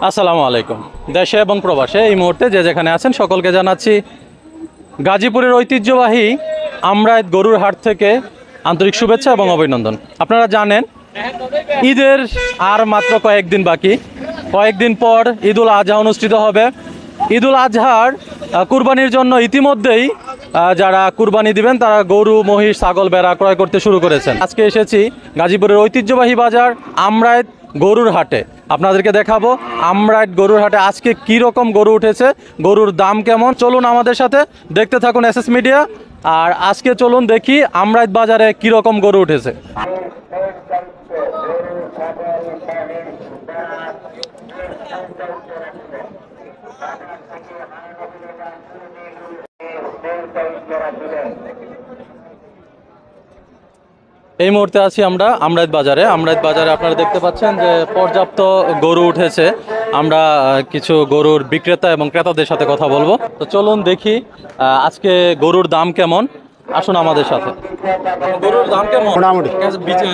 আসসালামু আলাইকুম। দেশে এবং প্রবাসে এই মুহূর্তে যে যেখানে আছেন সকলকে জানাচ্ছি গাজীপুরের ঐতিহ্যবাহী আমরাইত গরুর হাট থেকে আন্তরিক শুভেচ্ছা এবং অভিনন্দন। আপনারা জানেন ঈদের আর মাত্র কয়েকদিন বাকি, কয়েকদিন পর ঈদুল আজহা অনুষ্ঠিত হবে। ঈদুল আজহার কুরবানির জন্য ইতিমধ্যেই যারা কুরবানি দিবেন তারা গরু, মহিষ, ছাগল, ভেড়া ক্রয় করতে শুরু করেছেন। আজকে এসেছি গাজীপুরের ঐতিহ্যবাহী বাজার আমরাইত গরুর হাটে। আপনাদেরকে দেখাবো আমরাইত গরুর হাটে আজকে কি রকম গরু উঠেছে, গরুর দাম কেমন। চলুন আমাদের সাথে দেখতে থাকুন এসএস মিডিয়া। আর আজকে চলুন দেখি আমরাইত বাজারে কি রকম গরু উঠেছে। এই মুহূর্তে আছি আমরা আমরাইত বাজারে। আমরাইত বাজারে আপনারা দেখতে পাচ্ছেন যে পর্যাপ্ত গরু উঠেছে। আমরা কিছু গরুর বিক্রেতা এবং ক্রেতাদের সাথে কথা বলবো। তো চলুন দেখি আজকে গরুর দাম কেমন। আসুন আমাদের সাথে। গরুর দাম কেমন? মোটামুটি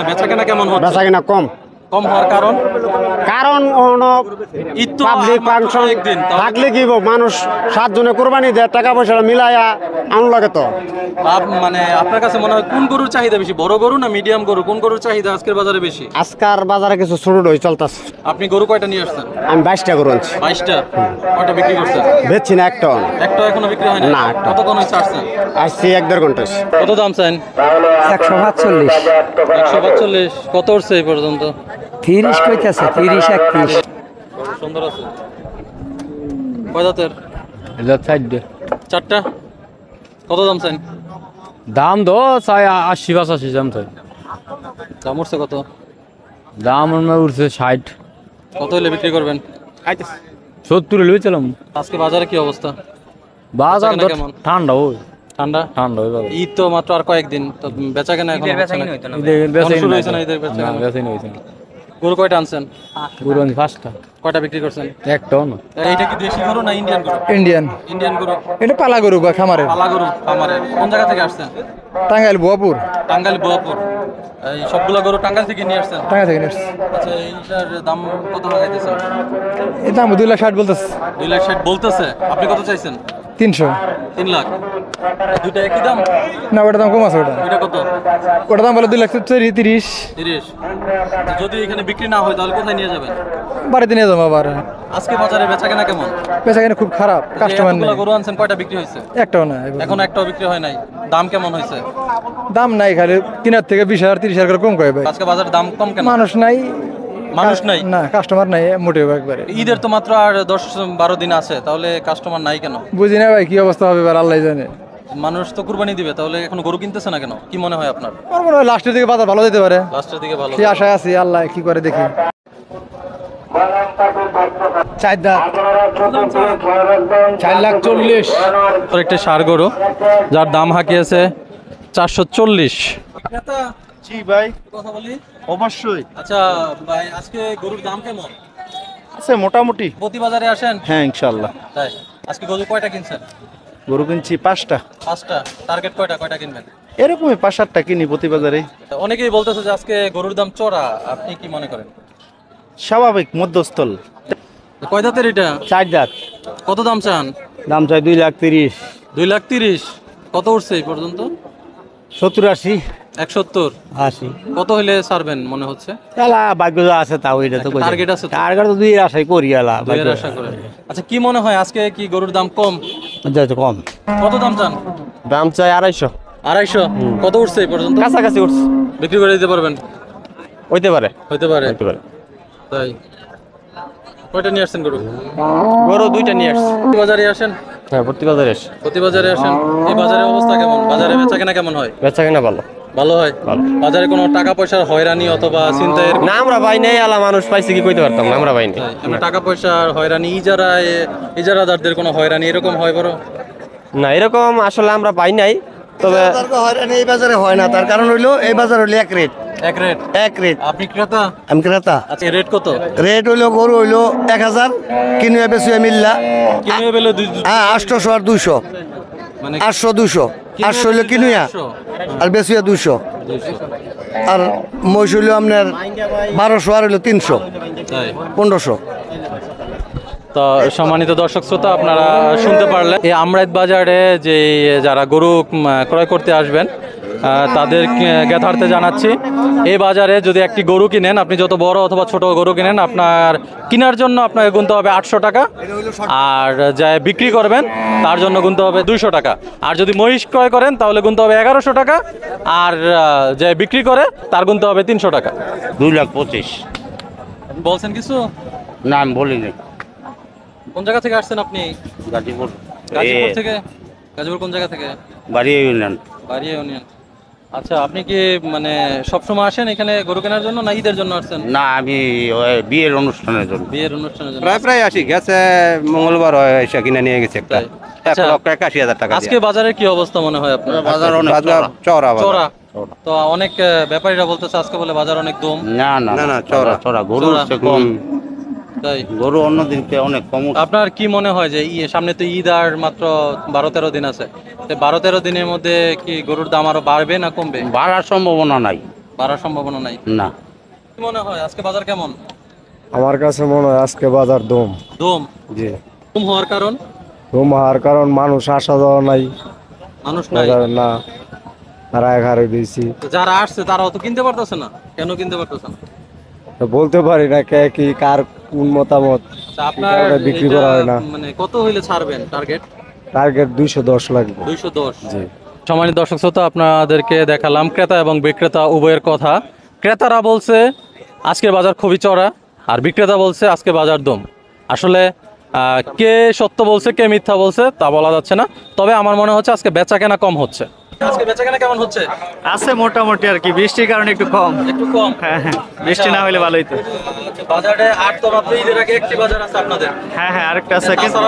বেচাকেনা কেমন হচ্ছে? বেচাকেনা কম কম হওয়ার কারণ ঈদ তো পাবলিক আর মাত্র ফাংশন একদিন, তাও থাকলে কি হইব, মানুষ 7 জনে কোরবানি দেয়, টাকা পয়সা মিলাইয়া আনু লাগে তো। মানে আপনার কাছে মনে হয় কোন গরুর চাহিদা বেশি, বড় গরু না মিডিয়াম গরু? কোন গরুর চাহিদা আজকের বাজারে বেশি? আজকার বাজারে কিছু ছোট ডই চলতেছে। আপনি গরু কয়টা নিয়ে আসছেন? আমি 22টা গরু আনছি। 22টা? কয়টা বিক্রি করছেন? বেচছি না, একটা একটা এখনো বিক্রি হয় না, একটা। কতক্ষণ হয়েছে আসছেন? আসছি 1-1.5 ঘন্টা। কত দাম চান? 145 145। কত উঠছে এই পর্যন্ত? 30 কইতাছে, 30 31 সুন্দর আছে। কয় দাঁতের? এটা 4 চারটা। কত দাম চান? দাম দো চাই 80-85 দাম চাই। দাম উঠছে কত? দাম আমার উঠছে 60। কত হলে বিক্রি করবেন? 70 লইছিলাম। আজকে বাজারে কি অবস্থা? বাজার বেচাকেনা কেমন? ঠান্ডা ওই ঠান্ডা? ঠান্ডা ওই বাজার। ঈদ তো মাত্র আর কয়েকদিন, তো বেচা কেনা এখন হচ্ছে না। ঈদের বেচা শুরু হয়েছে না ঈদের বেচা কেনা? বেচা হইছে না। গরু কয়টা আনছেন? গরু আনছি 5টা। কয়টা বিক্রি করছেন? একটাও না। এইটা কি দেশি গরু না ইন্ডিয়ান গরু? ইন্ডিয়ান। ইন্ডিয়ান গরু। এটা পালা গরু বা খামারে। পালা গরু খামারে। কোন জায়গা থেকে আসছেন? টাঙ্গাইল বুয়াপুর। টাঙ্গাইল বোয়াপুর। এই সবগুলা গরু টাঙ্গাইল থেকে নিয়ে আসছেন? টাঙ্গাইল থেকে নিয়ে আসছি। আচ্ছা, এইটার দাম কত লাগাইতেছেন? এর দাম 2,60,000 বলতেছে। 2,60,000 বলতেছে। আপনি কত চাইছেন? 300। 3 লাখ। দুইটা একই দাম? না, ওটার দাম কম আছে। ওটা ওইটা কত? ওটার দাম বলে 2,30,000। 30। যদি এখানে বিক্রি না হয় তাহলে কোথায় নিয়ে যাবেন? বাড়িতে নিয়ে যাবো আবার। আজকে বাজারে বেচা কেনা কেমন? বেচা কিনা খুব খারাপ, কাস্টমার নেই। এতগুলা গরু আনছেন, কয়টা বিক্রি হয়েছে? একটাও না। এখন একটাও বিক্রি হয় নাই। দাম কেমন হয়েছে? দাম নাই, খালি কিনার থেকে 20,000 30,000 করে কম করে ভাই। আজকে বাজারে দাম কম কেন? মানুষ নাই। মানুষ নাই? না, কাস্টমার নাই মোটেও একবারে। ঈদের তো মাত্র আর 10-12 দিন আছে, তাহলে কাস্টমার নাই কেন? বুঝি না ভাই কি অবস্থা হবে এবার, আল্লাহ জানে। মানুষ তো কুরবানি দিবে, তাহলে এখন গরু কিনতেছে না কেন? কি মনে হয় আপনার? আমার মনে হয় লাস্টের দিকে বাজার ভালো যেতে পারে। লাস্টের দিকে ভালো। সেই আশায় আছি, আল্লাহ কি করে দেখি। 4,40,000। একটা ষাঁড় গরু যার দাম হাঁকিয়েছে 440। জি ভাই, কথা বলি অবশ্যই আচ্ছা ভাই, আজকে গরুর দাম কেমন আছে মোটামুটি। প্রতি বাজারে আসেন? হ্যাঁ, ইনশাআল্লাহ। তাই আজকে গরু কয়টা কিনছেন? গরু কিনছি 5টা। 5টা। টার্গেট কয়টা কিনবেন? এরকমই 5-7টা কিনি প্রতি বাজারে। অনেকেই বলতেছে যে আজকে গরুর দাম চড়া, আপনি কি মনে করেন? স্বাভাবিক মধ্যস্থল। কয় দাঁতের এটা? 4 দাঁত। কত দাম চান? দাম চাই 2,30,000। 2,30,000। কত উঠছে এই পর্যন্ত? 70-80। 170। 80। কত হলে ছাড়বেন মনে হচ্ছে? এলা ভাগ্য যা আছে তাও, এটা তো একটা টার্গেট আছে তো? টার্গেট তো 2 আশাই করি, এলা দুইয়ের আশা করে। আচ্ছা, কি মনে হয় আজকে কি গরুর দাম কম? যাচ্ছে কম। কত দাম চান? দাম চাই 250। 250। কত উঠছে এই পর্যন্ত? কাছাকাছি উঠছে। বিক্রি করে দিতে পারবেন? হইতে পারে। হইতে পারে। হইতে পারে। তাই কয়টা নিয়ে আসছেন গরু? গরু 2টা নিয়ে আসছে। প্রতি বাজারে আসেন? হ্যাঁ, প্রতি বাজারে আসে। প্রতি বাজারে আসেন। এই বাজারের অবস্থা কেমন? বাজারে বেচা কেনা কেমন হয়? বেচা কিনা ভালো। ভালো হয়? বাজারে কোনো টাকা পয়সার হয়রানি অথবা চিন্তায়ের? না, আমরা ভাই নেই, আলা মানুষ পাইছে কি কইতে পারতাম না, আমরা ভাই নেই। আমরা টাকা পয়সার হয়রানি, ইজারাদারদের কোনো হয়রানি এরকম হয় বড়? না, এরকম আসলে আমরা পাই নাই। তবে হয়রানি এই বাজারে হয় না, তার কারণ হইলো এই বাজার হইলো এক রেট। এক রেট? এক রেট। আপনি ক্রেতা? আমি ক্রেতা। আচ্ছা, রেট কত? রেট হইলো গরু হইলো 1,000, কিনুয়া বেচুয়া মিল্লা। কিনে পেলে হ্যাঁ, 800 আর 200। মানে 800 200। 800 হইলো কিনুয়া 800। আর বেচুয়া 200। আর মহিষ হইলো আপনার 1200 আর হইলো 300। তাই? 1500। তো সম্মানিত দর্শক শ্রোতা, আপনারা শুনতে পারলেন এই আমরাইত বাজারে যে যারা গরু ক্রয় করতে আসবেন তাদের জ্ঞাতার্থে জানাচ্ছি, এই বাজারে যদি একটি গরু কিনেন, আপনি যত বড় অথবা ছোট গরু কিনেন, আপনার কেনার জন্য আপনাকে গুনতে হবে 800 টাকা, আর যা বিক্রি করবেন তার জন্য গুনতে হবে 200 টাকা। আর যদি মহিষ ক্রয় করেন তাহলে গুনতে হবে 1100 টাকা, আর যে বিক্রি করে তার গুনতে হবে 300 টাকা। 2,25,000। বলছেন কিছু? না, আমি বলিনি। কোন জায়গা থেকে আসছেন আপনি? গাজীপুর। গাজীপুর থেকে? গাজীপুর কোন জায়গা থেকে? বাড়ি ইউনিয়ন। বাড়ি ইউনিয়ন। আচ্ছা, আপনি কি মানে সবসময় আসেন এখানে গরু কেনার জন্য, না ঈদের জন্য আসছেন? না, আমি ওই বিয়ের অনুষ্ঠানের জন্য। বিয়ের অনুষ্ঠানের জন্য? প্রায় আসি, গেছে মঙ্গলবার হয় এসে কিনে নিয়ে গেছে একটা। তাই? আচ্ছা, 1,81,000 টাকা। আজকে বাজারের কি অবস্থা মনে হয় আপনার? বাজার অনেক বাজার চড়া চড়া। তো অনেক ব্যাপারীরা বলতেছে আজকে বলে বাজার অনেক দম। না না না, না, চড়া। চড়া গরু চড়া। হচ্ছে কম। তাই? গরু অন্য দিনকে অনেক কম। আপনার কি মনে হয় যে সামনে তো ঈদ আর মাত্র 12-13 দিন আছে, 12-13 দিনের মধ্যে কি গরুর দাম আরো বাড়বে না কমবে? বাড়ার সম্ভাবনা নাই। বাড়ার সম্ভাবনা নাই। না। কি মনে হয় আজকে বাজার কেমন? আমার কাছে মনে হয় আজকে বাজার দম। দম? জি, দম হওয়ার কারণ? দম হওয়ার কারণ মানুষ আসা যাওয়া নাই, মানুষ নাই। বাজারে না রায়ঘারে দিয়েছি। তো যারা আসছে তারাও তো কিনতে পারতেছে না, কেন কিনতে পারতেছে না? তো বলতে পারি না কে কি কার কোন মতামত, তা আপনার এটা বিক্রি করা হয় না। মানে কত হইলে ছাড়বেন টার্গেট? টার্গেট 210 লাগবে। 210। জি। সম্মানিত দর্শক শ্রোতা, আপনাদেরকে দেখালাম ক্রেতা এবং বিক্রেতা উভয়ের কথা। ক্রেতারা বলছে আজকে বাজার খুবই চড়া, আর বিক্রেতা বলছে আজকে বাজার দম। আসলে কে সত্য বলছে কে মিথ্যা বলছে তা বলা যাচ্ছে না, তবে আমার মনে হচ্ছে আজকে বেচা কেনা কম হচ্ছে। আজকে বেচা কেনা কেমন হচ্ছে? আছে মোটামুটি আর কি, বৃষ্টির কারণে একটু কম। একটু কম? হ্যাঁ, বৃষ্টি না হলে ভালোই তো। আচ্ছা, বাজারে আর তো মাত্র ঈদের আগে একটি বাজার আছে আপনাদের? হ্যাঁ, আরেকটা আছে, কিন্তু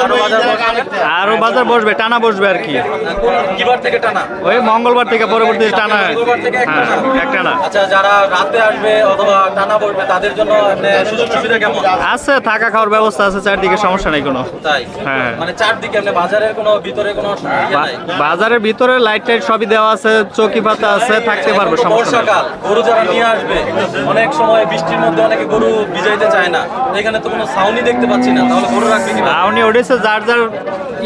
আরো বাজার বসবে? আরো বাজার বসবে, টানা বসবে আর কি। কি বার থেকে টানা? ওই মঙ্গলবার থেকে পরবর্তী টানা। মঙ্গলবার থেকে একটা হ্যাঁ, টানা? একটা না। আচ্ছা, যারা রাতে আসবে অথবা টানা বসবে তাদের জন্য সুযোগ সুবিধা কেমন? আছে, থাকা খাওয়ার ব্যবস্থা আছে চারদিকে, সমস্যা নেই কোনো। তাই? হ্যাঁ। মানে চারদিকে এমনি বাজারের কোনো ভিতরে কোনো ইয়ে নাই? বাজারের ভিতরে লাইট টাইট সবই দেওয়া আছে, চৌকি পাতা আছে, থাকতে পারবে, সমস্যা নেই। বর্ষাকাল, গরু যারা নিয়ে আসবে অনেক সময় বৃষ্টির মধ্যে অনেকে গরু ভিজাইতে চায় না, এখানে তো কোনো ছাউনি দেখতে পাচ্ছি না, তাহলে গরু রাখবে কি? উনি উঠেছে যার যার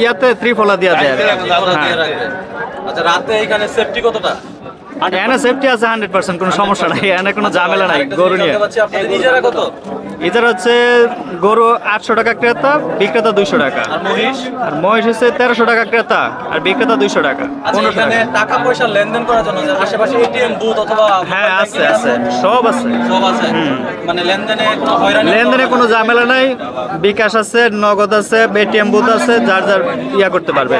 ইয়াতে ত্রিফলা দিয়া দেয় আর কি। হ্যাঁ। আচ্ছা, রাতে এখানে সেফটি কতটা? এখানে সেফটি আছে 100%, কোনো সমস্যা নাই, এখানে কোনো ঝামেলা নাই গরু নিয়ে। আপনাদের নিজেরা কত? এদের হচ্ছে গরু 800 টাকা ক্রেতা, বিক্রেতা 200 টাকা। আর মহিষ? আর মহিষ হচ্ছে 1300 টাকা ক্রেতা, আর বিক্রেতা 200 টাকা। আচ্ছা, 1500 এখানে টাকা। টাকা পয়সা লেনদেন করার জন্য যে আশেপাশে এটিএম বুথ অথবা হ্যাঁ, আছে আছে, সব আছে। সব আছে? মানে লেনদেনে কোনো হয়রানি? লেনদেনে কোনো ঝামেলা নাই, বিকাশ আছে, নগদ আছে, এটিএম বুথ আছে, যার যার ইয়া করতে পারবে।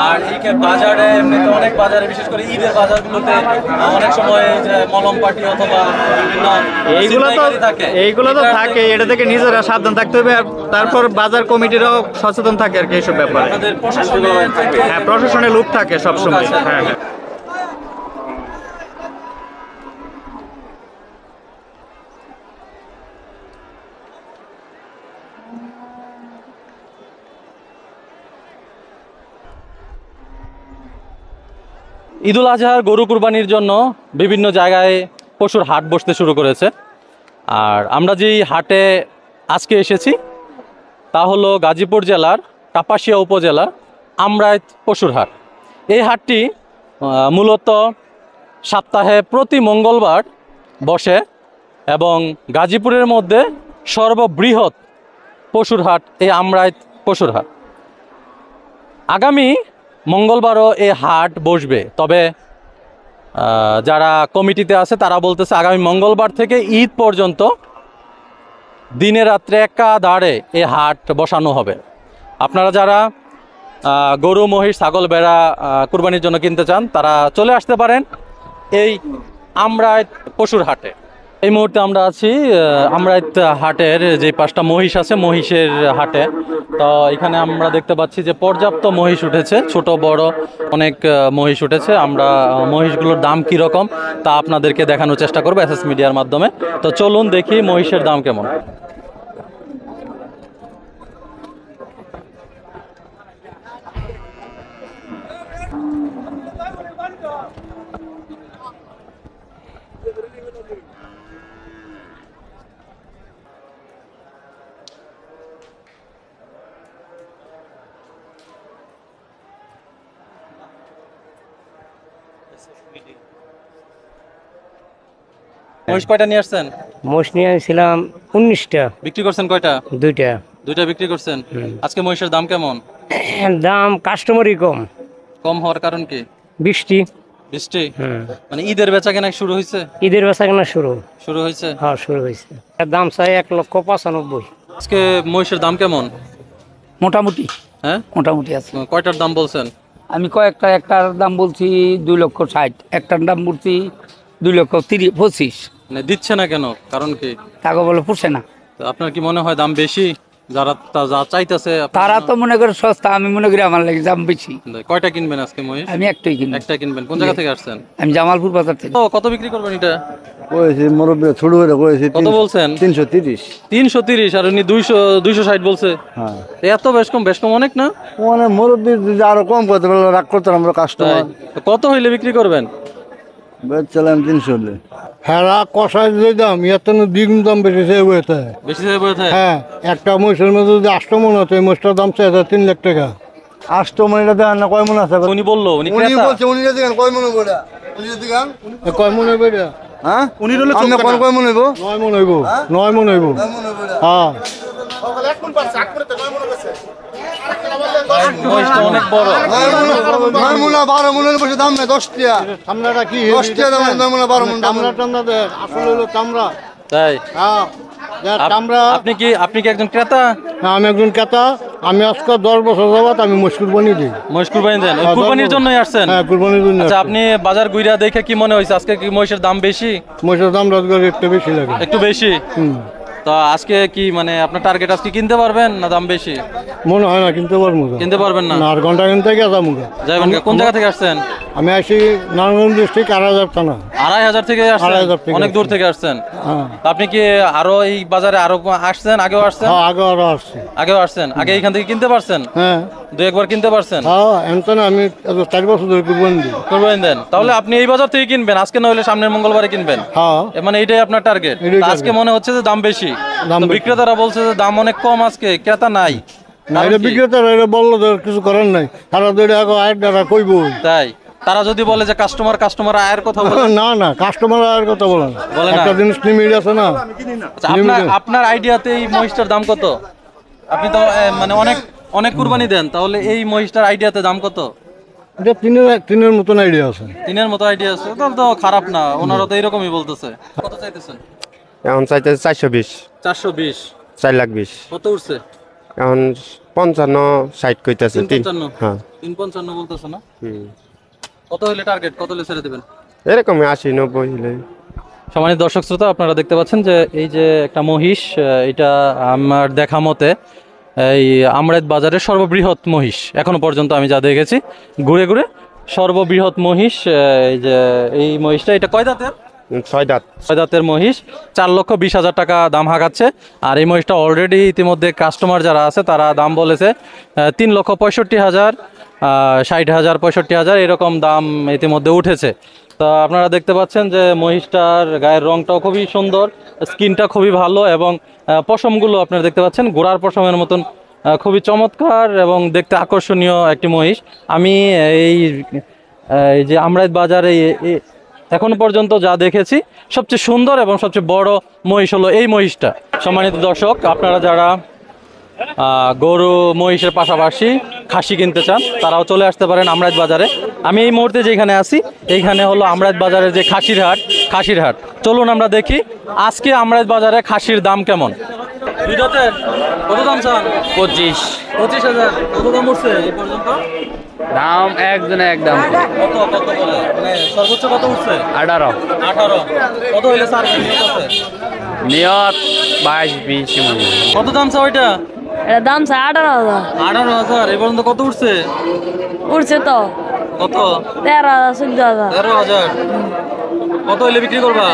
আর এই বাজারে এমনিতে অনেক বাজারে, বিশেষ করে ঈদের বাজারগুলোতে অনেক সময় যে মলম পার্টি অথবা বিভিন্ন এইগুলো তো থাকে, এটা থেকে নিজেরা সাবধান থাকতে হবে, আর তারপর বাজার কমিটিরাও সচেতন থাকে আর কি এইসব ব্যাপারে। আপনাদের প্রশাসনে থেকে? হ্যাঁ, প্রশাসনের লোক থাকে সবসময়। হ্যাঁ, হ্যাঁ। ঈদুল আজহার গরু কুরবানির জন্য বিভিন্ন জায়গায় পশুর হাট বসতে শুরু করেছে, আর আমরা যেই হাটে আজকে এসেছি তা হলো গাজীপুর জেলার কাপাসিয়া উপজেলার আমরাইত পশুর হাট। এই হাটটি মূলত সপ্তাহে প্রতি মঙ্গলবার বসে এবং গাজীপুরের মধ্যে সর্ববৃহৎ পশুর হাট এই আমরাইত পশুর হাট। আগামী মঙ্গলবারও এই হাট বসবে, তবে যারা কমিটিতে আছে তারা বলতেছে আগামী মঙ্গলবার থেকে ঈদ পর্যন্ত দিনে রাত্রে একাধারে এই হাট বসানো হবে। আপনারা যারা গরু মহিষ ছাগল ভেড়া কুরবানির জন্য কিনতে চান তারা চলে আসতে পারেন এই আমরাইত পশুর হাটে। এই মুহূর্তে আমরা আছি আমরাইত হাটের যে 5টা মহিষ আছে মহিষের হাটে। তো এখানে আমরা দেখতে পাচ্ছি যে পর্যাপ্ত মহিষ উঠেছে, ছোট বড় অনেক মহিষ উঠেছে। আমরা মহিষগুলোর দাম কীরকম তা আপনাদেরকে দেখানোর চেষ্টা করবো এসএস মিডিয়ার মাধ্যমে। তো চলুন দেখি মহিষের দাম কেমন। মহিষ কয়টা নিয়ে আসছেন? মোষ নিয়ে আসছিলাম 19টা, বিক্রি করছেন কয়টা? 2টা। দুইটা বিক্রি করছেন। আজকে মহিষের দাম কেমন? দাম কাস্টমারই কম। কম হওয়ার কারণ কি? বৃষ্টি। বৃষ্টি? মানে ঈদের বেচা কেনা শুরু হয়েছে? ঈদের বেচা কেনা শুরু হয়েছে। হ্যাঁ, শুরু হয়েছে। দাম চাই 1,95,000। আজকে মহিষের দাম কেমন? মোটামুটি, হ্যাঁ মোটামুটি আছে। কয়টার দাম বলছেন? আমি একটার দাম বলছি 2,60,000, একটার দাম বলছি 2,25,000। মানে দিচ্ছে না কেন, কারণ কি? তাকে বলে পুষে না। তো আপনার কি মনে হয় দাম বেশি? যারা যা চাইতেছে তারা তো মনে করে সস্তা, আমি মনে করি আমার লাগে দাম বেশি। কয়টা কিনবেন আজকে মহিষ? আমি একটাই কিনবো। একটা কিনবেন। কোন জায়গা থেকে আসছেন? আমি জামালপুর বাজার থেকে। তো কত বিক্রি করবেন এটা? কয়েছি মুরব্বী ছোট করে কয়েছি কত বলছেন? 330। 330 আর উনি 260 বলছে। হ্যাঁ, এত বেশ কম অনেক না? মানে মুরব্বী যদি আরো কম করতে পারলে রাগ করতে আমরা কাস্টমার। তো কত হইলে বিক্রি করবেন? বেচছিলাম 300 হলে। হ্যাঁ, কষায় যে দাম এত দ্বিগুণ দাম বেশি সে হয়েছে। বেশি থেকে বলতে? হ্যাঁ, একটা মহিষের মধ্যে যদি 8 মন হতো, এই মহিষটার দাম চাই 3 লাখ টাকা। 8 মনিটা দেন না, কয় মন আছে? উনি বললো উনি উনি ক্রেতা। বলছে উনি যদি কয় মন হইব এটা? উনি যদি গান কয় মন হইব এটা? হ্যাঁ, উনি হলে আপনি কয় মন হইব? 9 মন হইব। 9 মন হইব। হ্যাঁ, মহিষটা অনেক বড়। 9 মন 12 মনের বসে দাম নাই, 10 টাকা। চামড়াটা কি 10 টাকা দাম, 9 মন 12 মন দাম। চামড়া টামড়া দেখ, আসলে হলো চামড়া। তাই? হ্যাঁ, দেখ চামড়া। আপনি কি একজন ক্রেতা? হ্যাঁ, আমি একজন ক্রেতা। আমি আজকে 10 বছর যাবত আমি মহিষ কুরবানি দিই। মহিষ কুরবানি দেন? ওই হ্যাঁ, কুরবানির জন্যই আসছেন? হ্যাঁ, কুরবানির জন্য। আচ্ছা, আপনি বাজার ঘুরে দেখে কি মনে হয়েছে আজকে কি মহিষের দাম বেশি? মহিষের দাম রোজগার একটু বেশি লাগে। একটু বেশি? তো আজকে কি মানে আপনার টার্গেট আজকে কিনতে পারবেন না দাম বেশি? মনে হয় না কিনতে পারবো। কিনতে পারবেন না? আর ঘন্টা কিনতে গিয়ে যাবো। যাবেন? কোন জায়গা থেকে আসছেন? আমি আসি নারায়ণগঞ্জ ডিস্ট্রিক্ট 2,500 থানা। 2,500 থেকে আসছেন? 2,500 থেকে অনেক দূর থেকে আসছেন। হ্যাঁ, তো আপনি কি আরো এই বাজারে আরো আসছেন? আগেও আসছেন? হ্যাঁ, আগে আরো আসছি। আগেও আসছেন? আগে এখান থেকে কিনতে পারছেন? হ্যাঁ, 2-1বার কিনতে পারছেন? হ্যাঁ, এমন আমি 4 বছর ধরে কুরবানি দিই। করবেন দেন? তাহলে আপনি এই বাজার থেকে কিনবেন, আজকে না হলে সামনের মঙ্গলবারে কিনবেন। হ্যাঁ, মানে এইটাই আপনার টার্গেট। এটাই আজকে মনে হচ্ছে যে দাম বেশি। দাম তো বেশি। বিক্রেতারা বলছে যে দাম অনেক কম, আজকে ক্রেতা নাই। না, কারণ এটা কি? বিক্রেতারা এটা বললো তো কিছু করার নাই। তারা তো এটা আগে আয়ের দ্বারা কইব। তাই? তারা যদি বলে যে কাস্টমার আয়ের কথা বলে? না না, কাস্টমার আয়ের কথা বলে না। বলে না? একটা জিনিস লিমিট আছে না। আচ্ছা, আপনার আইডিয়াতে এই মহিষটার দাম কত? আপনি তো মানে অনেক কুরবানি দেন, তাহলে এই মহিষটার আইডিয়াতে দাম কত? এটা তিনের মতন আইডিয়া আছে। 3-এর মতো আইডিয়া আছে? তাহলে তো খারাপ না, ওনারা তো এরকমই বলতেছে। কত চাইতেছেন? এখন চাইতেছে 420, 420। 4,20,000। কত উঠছে? এখন 55-60 কইতাছে। 355? হ্যাঁ, 355 বলতেছে না? কত হইলে টার্গেট, কত হলে ছেড়ে দেবেন? এরকমই 80-90 হইলে। সম্মানিত দর্শক শ্রোতা, আপনারা দেখতে পাচ্ছেন যে এই যে একটা মহিষ, এটা আমার দেখা মতে এই আমরাইত বাজারের সর্ববৃহৎ মহিষ এখনো পর্যন্ত আমি যা দেখেছি ঘুরে সর্ববৃহৎ মহিষ। এই যে এই মহিষটা, এটা কয় দাঁতের? 6 দাঁত। 6 দাঁতের মহিষ। 4,20,000 টাকা দাম হাঁকাচ্ছে। আর এই মহিষটা অলরেডি ইতিমধ্যে কাস্টমার যারা আছে তারা দাম বলেছে 3,65,000, 60,000, 65,000 এরকম দাম ইতিমধ্যে উঠেছে। তো আপনারা দেখতে পাচ্ছেন যে মহিষটার গায়ের রংটাও খুবই সুন্দর, স্কিনটা খুবই ভালো, এবং পশমগুলো আপনারা দেখতে পাচ্ছেন ঘোড়ার পশমের মতন খুবই চমৎকার এবং দেখতে আকর্ষণীয় একটি মহিষ। আমি এই যে আমরাইত বাজারে এখন পর্যন্ত যা দেখেছি সবচেয়ে সুন্দর এবং সবচেয়ে বড় মহিষ হলো এই মহিষটা। সম্মানিত দর্শক, আপনারা যারা গরু মহিষের পাশাপাশি খাসি কিনতে চান তারাও চলে আসতে পারেন আমরাইত বাজারে। আমি এই মুহূর্তে যেখানে আছি এইখানে হলো আমরাইত বাজারের যে খাসির হাট। চলুন আমরা দেখি আজকে আমরাইত বাজারে খাসির দাম কেমন। দুই দাঁতের কত দাম চান? 25,000। কত দাম উঠছে এই পর্যন্ত? দাম একজনে এক দাম। কত বলে মানে সর্বোচ্চ কত উঠছে? 18। কত হইলে স্যার নিয়ত আছে? নিয়ত 22-20। কত দাম চা ওইটা? এটা দাম 18,000। 18,000। এই পর্যন্ত কত উঠছে? উঠছে তো কত? 13,000, 14,000। 13,000। কত হইলে বিক্রি করবা?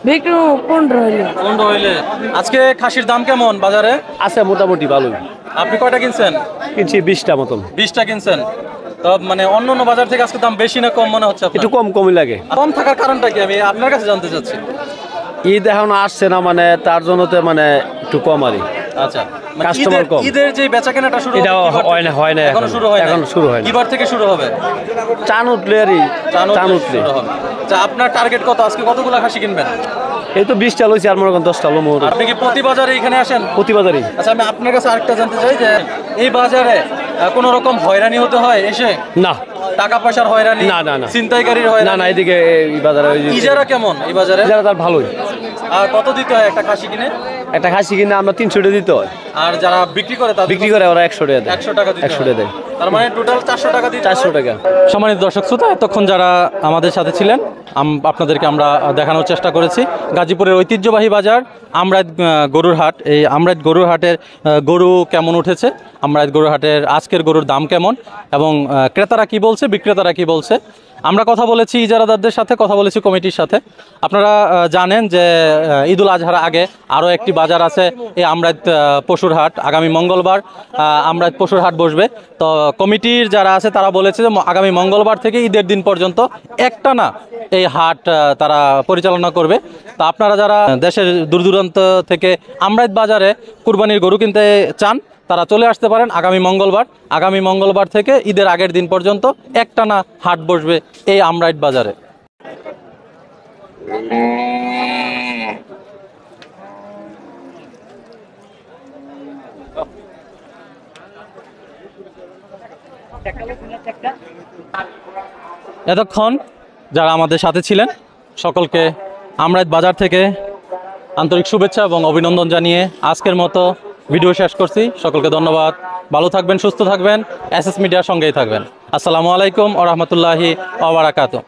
বিক্রি 15 হইলে। আজকে খাসির দাম কেমন বাজারে? আছে মোটামুটি ভালোই। আপনি কয়টা কিনছেন? কিনছি 20টা মতন। 20টা কিনছেন। তো মানে অন্য বাজার থেকে আজকে দাম বেশি না কম মনে হচ্ছে আপনার? একটু কমই লাগে। কম থাকার কারণটা কি আমি আপনার কাছে জানতে চাচ্ছি। ঈদ এখন আসছে না, মানে তার জন্য তো মানে একটু কম আর। আচ্ছা কাস্টমার কম। ঈদের যে বেচাকেনাটা শুরু এটা হয় না এখনো শুরু হয় না। এখন শুরু হয় না। কিবার থেকে শুরু হবে? চান উঠলে আর চান উঠলে শুরু হবে। আচ্ছা আপনার টার্গেট কত? আজকে কতগুলো খাসি কিনবেন? এই তো 20টা লইছি আর মনে করেন 10টা লো মোর আপনি কি প্রতি বাজারে এখানে আসেন? প্রতিবাদারই আচ্ছা আমি আপনার কাছে আরেকটা জানতে চাই যে এই বাজারে কোনো রকম হয়রানি হতে হয় এসে? না টাকা পয়সার হয়রানি? না, না, না। ছিনতাইকারীর না হয়রানি? না এদিকে এই বাজারে ওই যে ইজারা কেমন এই বাজারে? যারা তার ভালোই। আর কত দিতে হয় একটা খাসি কিনে? একটা খাসি কিনে আমরা 300 টাকা দিতে হয়, আর যারা বিক্রি করে তাদের বিক্রি করে ওরা 100 টাকা দেয়। 100 টাকা দিতে 100 হয়। টাকা দেয়। তার মানে টোটাল 400 টাকা দিতে 400 হয়? টাকা। সম্মানিত দর্শক শ্রোতা, এতক্ষণ যারা আমাদের সাথে ছিলেন আপনাদেরকে আমরা দেখানোর চেষ্টা করেছি গাজীপুরের ঐতিহ্যবাহী বাজার আমরাইত গরুর হাট। এই আমরাইত গরুর হাটের গরু কেমন উঠেছে, আমরাইত গরুর হাটের আজকের গরুর দাম কেমন এবং ক্রেতারা কি বলছে, বিক্রেতারা কি বলছে। আমরা কথা বলেছি ইজারাদারদের সাথে, কথা বলেছি কমিটির সাথে। আপনারা জানেন যে ঈদুল আজহার আগে আরও একটি বাজার আছে এই আমরাইত পশুর হাট। আগামী মঙ্গলবার আমরাইত পশুর হাট বসবে। তো কমিটির যারা আছে তারা বলেছে যে আগামী মঙ্গলবার থেকে ঈদের দিন পর্যন্ত একটানা এই হাট তারা পরিচালনা করবে। তো আপনারা যারা দেশের দূর দূরান্ত থেকে আমরাইত বাজারে কুরবানির গরু কিনতে চান তারা চলে আসতে পারেন আগামী মঙ্গলবার থেকে ঈদের আগের দিন পর্যন্ত একটানা হাট বসবে এই আমরাইত বাজারে। এতক্ষণ যারা আমাদের সাথে ছিলেন সকলকে আমরাইত বাজার থেকে আন্তরিক শুভেচ্ছা এবং অভিনন্দন জানিয়ে আজকের মতো ভিডিও শেষ করছি। সকলকে ধন্যবাদ। ভালো থাকবেন, সুস্থ থাকবেন, এসএস মিডিয়ার সঙ্গেই থাকবেন। আসসালামু আলাইকুম ওয়া রাহমাতুল্লাহি ওয়া বারাকাতুহু।